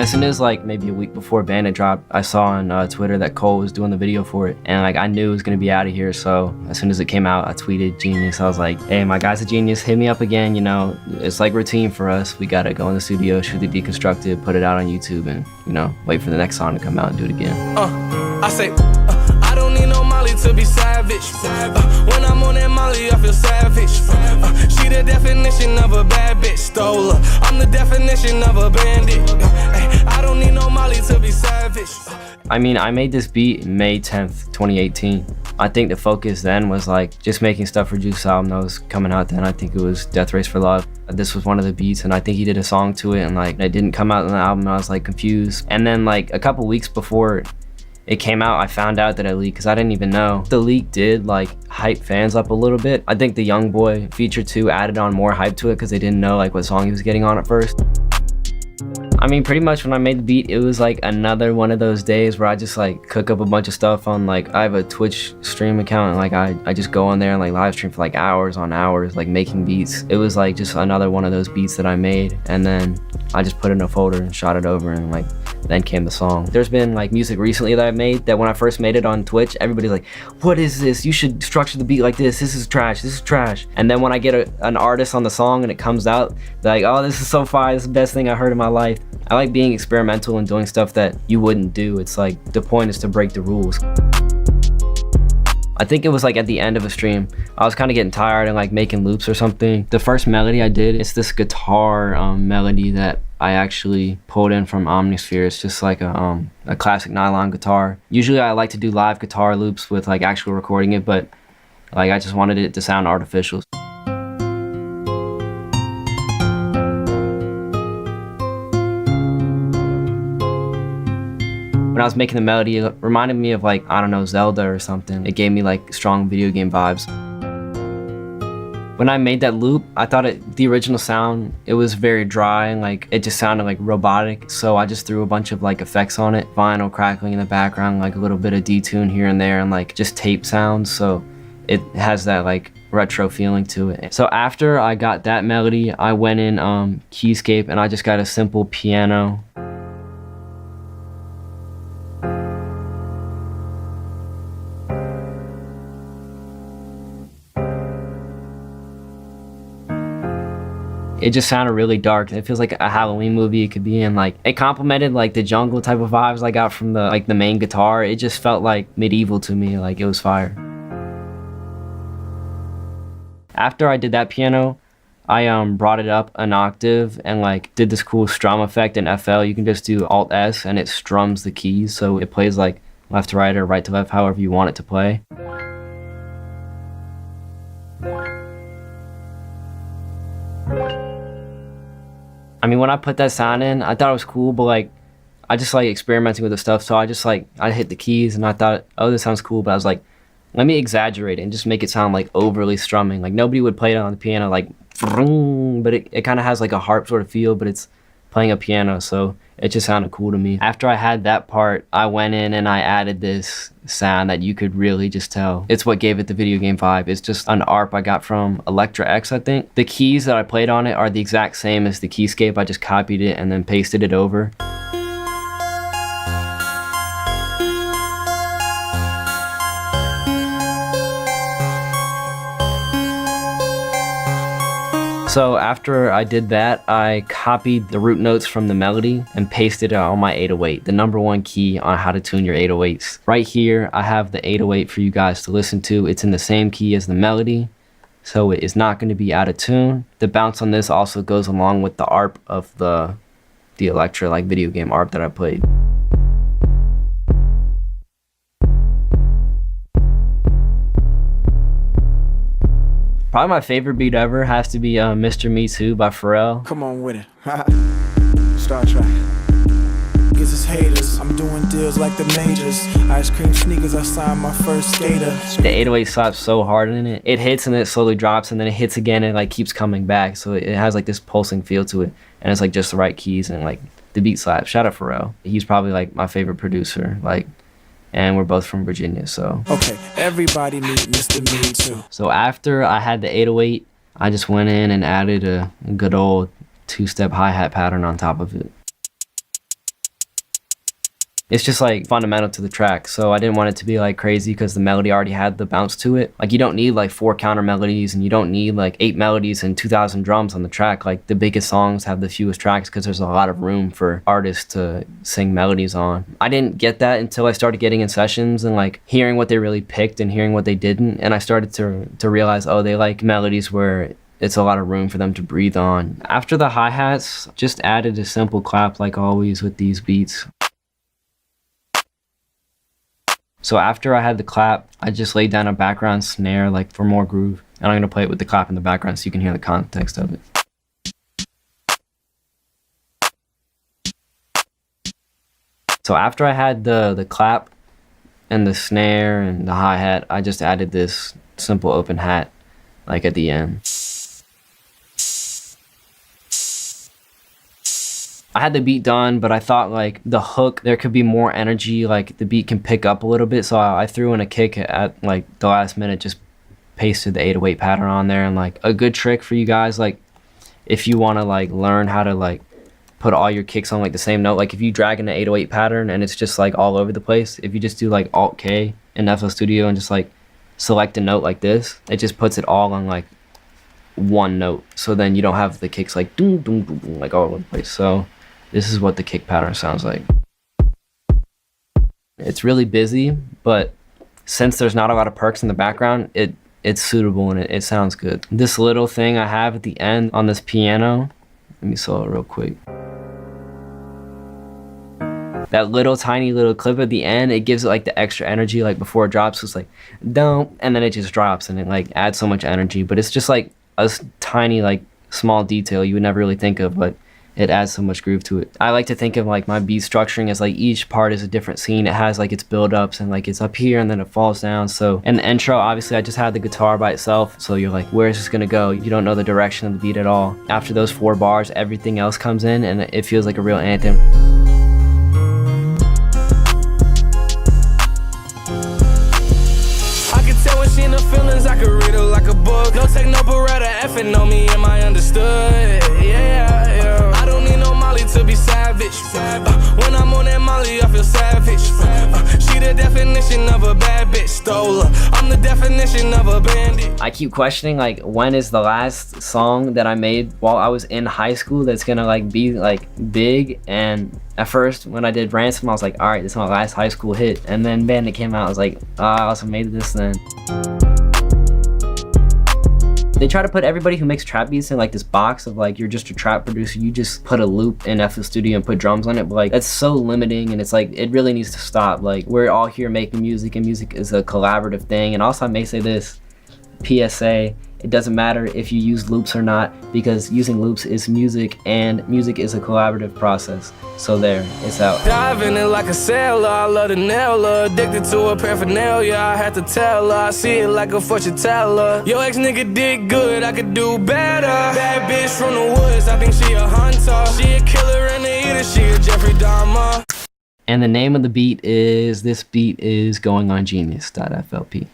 As soon as like maybe a week before Bandit dropped, I saw on Twitter that Cole was doing the video for it, and like I knew it was gonna be out of here. So as soon as it came out, I tweeted Genius. I was like, hey, my guy's a genius, hit me up again. You know, it's like routine for us. We gotta go in the studio, shoot the deconstructed, put it out on YouTube, and you know, wait for the next song to come out and do it again. I say, I don't need no Molly to be savage. When I'm on that Molly, I feel savage. She the definition of a bad bitch, stole her. I'm the definition of a bandit. I don't need no Molly to be savage. I mean, I made this beat May 10th, 2018. I think the focus then was like just making stuff for Juice album that was coming out then. I think it was Death Race for Love. This was one of the beats, and I think he did a song to it, and like it didn't come out on the album, and I was like confused. And then like a couple weeks before it came out, I found out that it leaked because I didn't even know. The leak did like hype fans up a little bit. I think the YoungBoy feature 2 added on more hype to it because they didn't know like what song he was getting on at first. I mean, pretty much when I made the beat, it was like another one of those days where I just like cook up a bunch of stuff on like, I have a Twitch stream account, and like I just go on there and like live stream for like hours on hours, like making beats. It was like just another one of those beats that I made, and then I just put it in a folder and shot it over, and like then came the song. There's been like music recently that I made that when I first made it on Twitch, everybody's like, what is this? You should structure the beat like this. This is trash. This is trash. And then when I get an artist on the song and it comes out, they're like, oh, this is so fire. This is the best thing I heard in my life. I like being experimental and doing stuff that you wouldn't do. It's like the point is to break the rules. I think it was like at the end of a stream, I was kind of getting tired and like making loops or something. The first melody I did, it's this guitar melody that I actually pulled in from Omnisphere. It's just like a classic nylon guitar. Usually I like to do live guitar loops with like actual recording it, but like I just wanted it to sound artificial. When I was making the melody, it reminded me of like, I don't know, Zelda or something. It gave me like strong video game vibes. When I made that loop, I thought the original sound, it was very dry and like it just sounded like robotic. So I just threw a bunch of like effects on it, vinyl crackling in the background, like a little bit of detune here and there, and like just tape sounds. So it has that like retro feeling to it. So after I got that melody, I went in Keyscape and I just got a simple piano. It just sounded really dark. It feels like a Halloween movie it could be in. Like it complemented like the jungle type of vibes I got from the main guitar. It just felt like medieval to me. Like it was fire. After I did that piano, I brought it up an octave and like did this cool strum effect in FL. You can just do Alt S and it strums the keys, so it plays like left to right or right to left, however you want it to play. I mean, when I put that sound in, I thought it was cool, but like, I just like experimenting with the stuff. So I just like, I hit the keys and I thought, oh, this sounds cool. But I was like, let me exaggerate it and just make it sound like overly strumming. Like nobody would play it on the piano like, but it kind of has like a harp sort of feel, but it's playing a piano. So it just sounded cool to me. After I had that part, I went in and I added this sound that you could really just tell. It's what gave it the video game vibe. It's just an ARP I got from Electra X, I think. The keys that I played on it are the exact same as the keyscape. I just copied it and then pasted it over. So after I did that, I copied the root notes from the melody and pasted it on my 808, the #1 key on how to tune your 808s. Right here, I have the 808 for you guys to listen to. It's in the same key as the melody, so it is not going to be out of tune. The bounce on this also goes along with the ARP of the Electra like video game ARP that I played. Probably my favorite beat ever has to be Mr. Me Too by Pharrell. Come on with it. Star Trek. Gives us haters. I'm doing deals like the majors. Ice cream sneakers, I signed my first skater. The 808 slaps so hard in it. It hits and it slowly drops and then it hits again and it like keeps coming back. So it has like this pulsing feel to it. And it's like just the right keys and like the beat slaps. Shout out Pharrell. He's probably like my favorite producer. Like, and we're both from Virginia, so. Okay, everybody need Mr. Me Too. So after I had the 808, I just went in and added a good old 2-step hi-hat pattern on top of it. It's just like fundamental to the track. So I didn't want it to be like crazy because the melody already had the bounce to it. Like you don't need like 4 counter melodies and you don't need like 8 melodies and 2,000 drums on the track. Like the biggest songs have the fewest tracks because there's a lot of room for artists to sing melodies on. I didn't get that until I started getting in sessions and like hearing what they really picked and hearing what they didn't. And I started to realize, oh, they like melodies where it's a lot of room for them to breathe on. After the hi-hats, just added a simple clap like always with these beats. So after I had the clap, I just laid down a background snare like for more groove. And I'm gonna play it with the clap in the background so you can hear the context of it. So after I had the clap and the snare and the hi-hat, I just added this simple open hat like at the end. I had the beat done, but I thought like the hook, there could be more energy, like the beat can pick up a little bit. So I threw in a kick at like the last minute, just pasted the 808 pattern on there. And like a good trick for you guys, like if you want to like learn how to like put all your kicks on like the same note, like if you drag in the 808 pattern and it's just like all over the place, if you just do like Alt K in FL Studio and just like select a note like this, it just puts it all on like one note. So then you don't have the kicks like doom, doom, doom, doom, like all over the place. So this is what the kick pattern sounds like. It's really busy, but since there's not a lot of perks in the background, it's suitable and it sounds good. This little thing I have at the end on this piano, let me slow it real quick. That little tiny little clip at the end, it gives it like the extra energy, like before it drops, it's like, don't, and then it just drops and it like adds so much energy, but it's just like a tiny like small detail you would never really think of, but it adds so much groove to it. I like to think of like my beat structuring as like each part is a different scene. It has like its build-ups and like it's up here and then it falls down. So in the intro, obviously I just had the guitar by itself. So you're like, where is this gonna go? You don't know the direction of the beat at all. After those 4 bars, everything else comes in and it feels like a real anthem. I can tell when she in the feelings, I can read her like a book. No take no beretta, effing on me, am I understood? Yeah. I don't need no Molly to be savage. When I'm on that Molly, I feel savage. She the definition of a bad bitch, stole her. I'm the definition of a bandit. I keep questioning like when is the last song that I made while I was in high school that's gonna like be like big. And at first when I did Ransom, I was like, all right, this is my last high school hit. And then Bandit came out, I was like, I also made this then. They try to put everybody who makes trap beats in like this box of like, you're just a trap producer, you just put a loop in FL Studio and put drums on it, but like that's so limiting and it's like, it really needs to stop. Like we're all here making music and music is a collaborative thing. And also I may say this, PSA, it doesn't matter if you use loops or not because using loops is music and music is a collaborative process. So there, it's out. Diving in like a sailor, I love to nail her. Addicted to her paraphernalia, I had to tell her. I see it like a fortune teller. Yo ex-nigga did good, I could do better. Bad bitch from the woods, I think she a hunter. She a killer and a eater, she a Jeffrey Dahmer. And the name of the beat is, this beat is going on genius.flp.